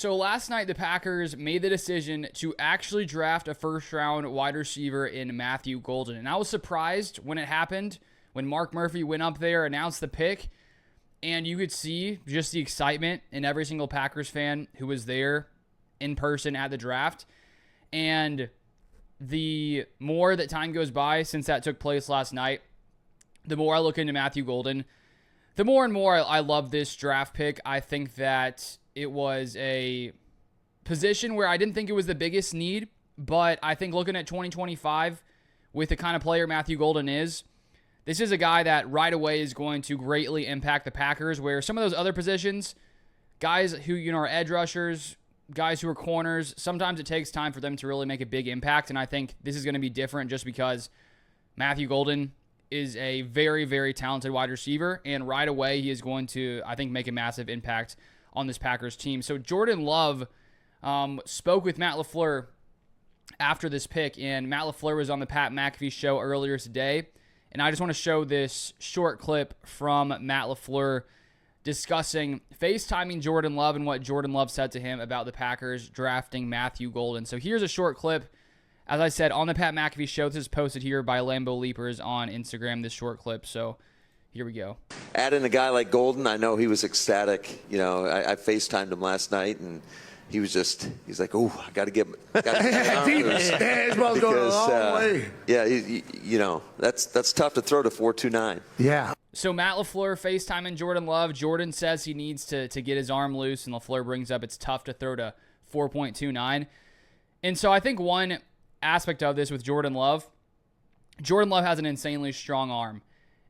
So last night, the Packers made the decision to actually draft a first-round wide receiver in Matthew Golden. And I was surprised when it happened, when Mark Murphy went up there, announced the pick, and you could see just the excitement in every single Packers fan who was there in person at the draft. And the more that time goes by since that took place last night, the more I look into Matthew Golden, the more and more I love this draft pick. I think that it was a position where I didn't think it was the biggest need, but I think looking at 2025 with the kind of player Matthew Golden is, this is a guy that right away is going to greatly impact the Packers, where some of those other positions, guys who are edge rushers, guys who are corners, sometimes it takes time for them to really make a big impact, and I think this is going to be different just because Matthew Golden is a very, very talented wide receiver, and right away he is going to, I think, make a massive impact on this Packers team. So Jordan Love spoke with Matt LaFleur after this pick, and Matt LaFleur was on the Pat McAfee show earlier today, and I just want to show this short clip from Matt LaFleur discussing FaceTiming Jordan Love and what Jordan Love said to him about the Packers drafting Matthew Golden. So here's a short clip. As I said, on the Pat McAfee show, this is posted here by Lambeau Leapers on Instagram, this short clip. So here we go. Add in a guy like Golden, I know he was ecstatic. I FaceTimed him last night, and he's like, oh, I got to get his ball's going a long way. Yeah, that's tough to throw to 4.29. Yeah. So Matt LaFleur FaceTiming Jordan Love. Jordan says he needs to get his arm loose, and LaFleur brings up it's tough to throw to 4.29. And so I think one aspect of this with Jordan Love has an insanely strong arm.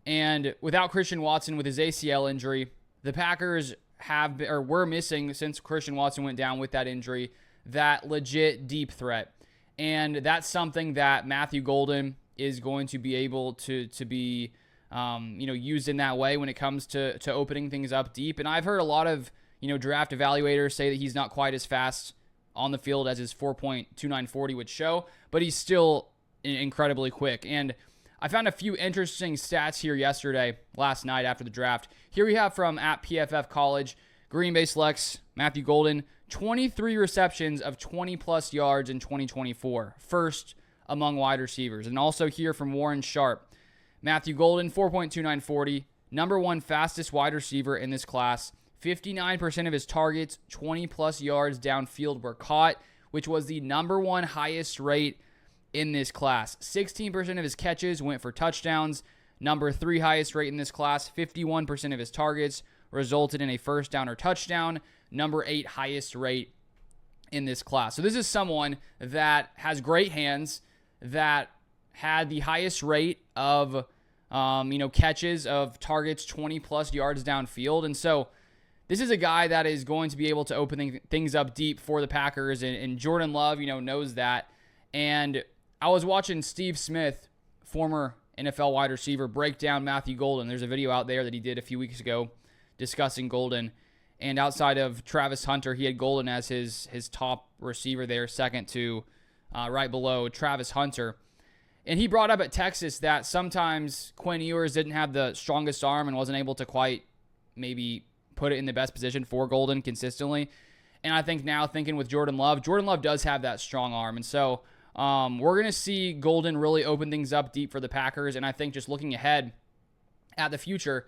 And without Christian Watson with his ACL injury, the Packers were missing, since Christian Watson went down with that injury, that legit deep threat. And that's something that Matthew Golden is going to be able to be used in that way when it comes to opening things up deep. And I've heard a lot of draft evaluators say that he's not quite as fast on the field as his 4.2940 would show, but he's still incredibly quick. And I found a few interesting stats here last night after the draft. Here we have from at PFF College, Green Bay selects Matthew Golden, 23 receptions of 20-plus yards in 2024, first among wide receivers. And also here from Warren Sharp, Matthew Golden, 4.2940, number one fastest wide receiver in this class. 59% of his targets, 20-plus yards downfield were caught, which was the number one highest rate in this class. 16% of his catches went for touchdowns. Number three highest rate in this class. 51% of his targets resulted in a first down or touchdown. Number 8 highest rate in this class. So this is someone that has great hands, that had the highest rate of catches of targets 20-plus yards downfield. And so this is a guy that is going to be able to open things up deep for the Packers, and Jordan Love, knows that. And I was watching Steve Smith, former NFL wide receiver, break down Matthew Golden. There's a video out there that he did a few weeks ago discussing Golden. And outside of Travis Hunter, he had Golden as his top receiver there, second to right below Travis Hunter. And he brought up at Texas that sometimes Quinn Ewers didn't have the strongest arm and wasn't able to quite maybe put it in the best position for Golden consistently. And I think now, thinking with Jordan Love does have that strong arm. And so we're going to see Golden really open things up deep for the Packers. And I think just looking ahead at the future,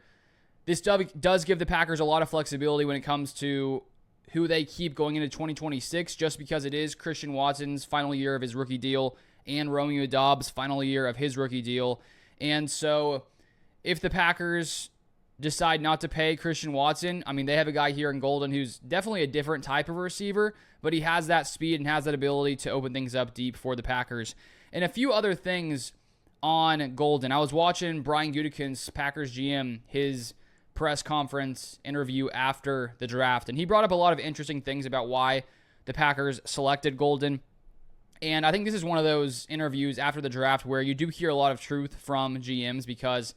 this does give the Packers a lot of flexibility when it comes to who they keep going into 2026, just because it is Christian Watson's final year of his rookie deal and Romeo Doubs' final year of his rookie deal. And so if the Packers decide not to pay Christian Watson, I mean, they have a guy here in Golden who's definitely a different type of receiver, but he has that speed and has that ability to open things up deep for the Packers. And a few other things on Golden. I was watching Brian Gutekunst, Packers GM, his press conference interview after the draft, and he brought up a lot of interesting things about why the Packers selected Golden. And I think this is one of those interviews after the draft where you do hear a lot of truth from GMs, because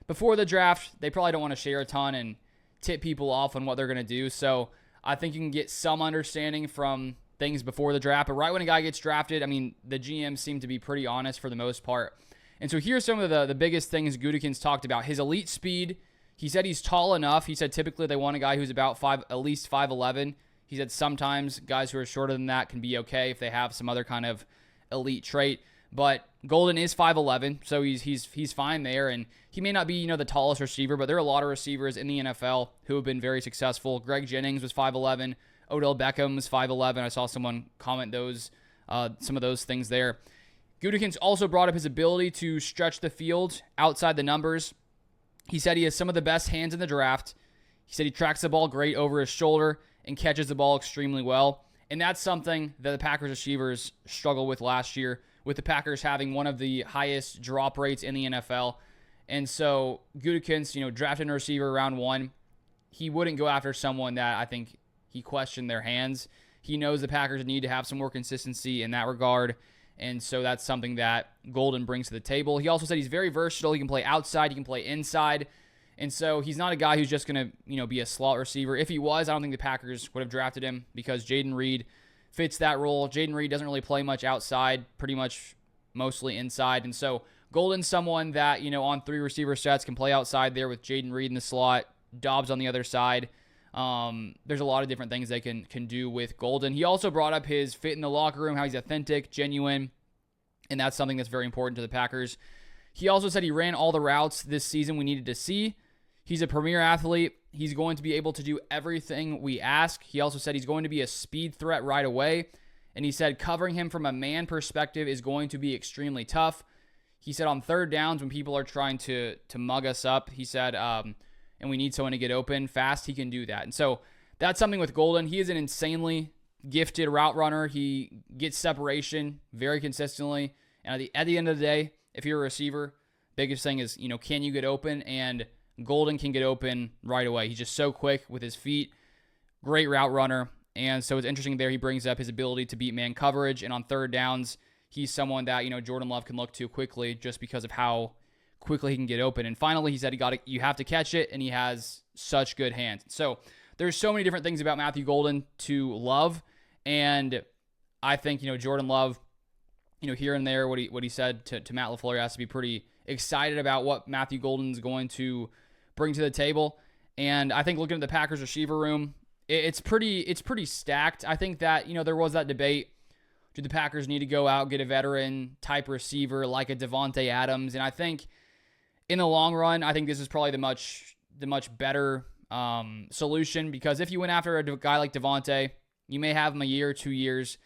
before the draft, they probably don't want to share a ton and tip people off on what they're going to do. So I think you can get some understanding from things before the draft. But right when a guy gets drafted, I mean, the GMs seem to be pretty honest for the most part. And so here's some of the biggest things Gutekunst talked about. His elite speed. He said he's tall enough. He said typically they want a guy who's about at least 5'11". He said sometimes guys who are shorter than that can be okay if they have some other kind of elite trait. But Golden is 5'11", so he's fine there. And he may not be, the tallest receiver, but there are a lot of receivers in the NFL who have been very successful. Greg Jennings was 5'11". Odell Beckham was 5'11". I saw someone comment some of those things there. Gute also brought up his ability to stretch the field outside the numbers. He said he has some of the best hands in the draft. He said he tracks the ball great over his shoulder and catches the ball extremely well. And that's something that the Packers receivers struggled with last year, with the Packers having one of the highest drop rates in the NFL. And so Gute, drafted a receiver round 1. He wouldn't go after someone that I think he questioned their hands. He knows the Packers need to have some more consistency in that regard. And so that's something that Golden brings to the table. He also said he's very versatile. He can play outside. He can play inside. And so he's not a guy who's just going to, be a slot receiver. If he was, I don't think the Packers would have drafted him because Jayden Reed fits that role. Jayden Reed doesn't really play much outside, pretty much mostly inside. And so Golden's someone that, on 3 receiver sets can play outside there with Jayden Reed in the slot, Dobbs on the other side. There's a lot of different things they can do with Golden. He also brought up his fit in the locker room, how he's authentic, genuine, and that's something that's very important to the Packers. He also said he ran all the routes this season we needed to see. He's a premier athlete. He's going to be able to do everything we ask. He also said he's going to be a speed threat right away. And he said covering him from a man perspective is going to be extremely tough. He said on third downs when people are trying to mug us up, he said, and we need someone to get open fast, he can do that. And so that's something with Golden. He is an insanely gifted route runner. He gets separation very consistently. And at the end of the day, if you're a receiver, biggest thing is, can you get open? And Golden can get open right away. He's just so quick with his feet. Great route runner. And so it's interesting there he brings up his ability to beat man coverage. And on third downs, he's someone that, Jordan Love can look to quickly just because of how quickly he can get open. And finally, he said you have to catch it, and he has such good hands. So there's so many different things about Matthew Golden to love. And I think, Jordan Love, here and there, what he said to Matt LaFleur has to be pretty excited about what Matthew Golden's going to bring to the table. And I think looking at the Packers receiver room, it's pretty stacked. I think that, there was that debate. Do the Packers need to go out, get a veteran type receiver like a Devontae Adams? And I think in the long run, I think this is probably the much better solution, because if you went after a guy like Devontae, you may have him a year, 2 years,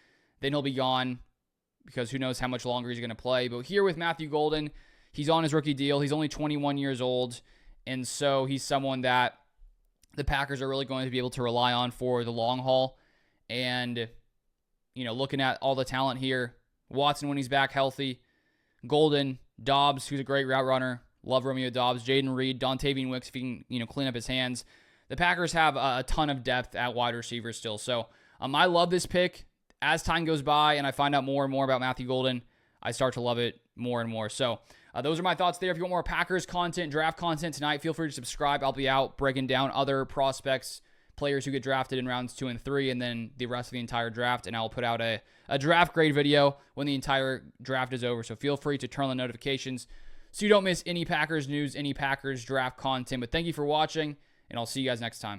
then he'll be gone because who knows how much longer he's going to play. But here with Matthew Golden, he's on his rookie deal. He's only 21 years old. And so he's someone that the Packers are really going to be able to rely on for the long haul. And, looking at all the talent here, Watson when he's back healthy, Golden, Dobbs, who's a great route runner, love Romeo Dobbs, Jayden Reed, Dontavian Wicks, if he can, clean up his hands. The Packers have a ton of depth at wide receiver still. So I love this pick. As time goes by and I find out more and more about Matthew Golden, I start to love it more and more. So those are my thoughts there. If you want more Packers content, draft content tonight, feel free to subscribe. I'll be out breaking down other prospects, players who get drafted in rounds 2 and 3, and then the rest of the entire draft. And I'll put out a draft grade video when the entire draft is over. So feel free to turn on the notifications so you don't miss any Packers news, any Packers draft content. But thank you for watching, and I'll see you guys next time.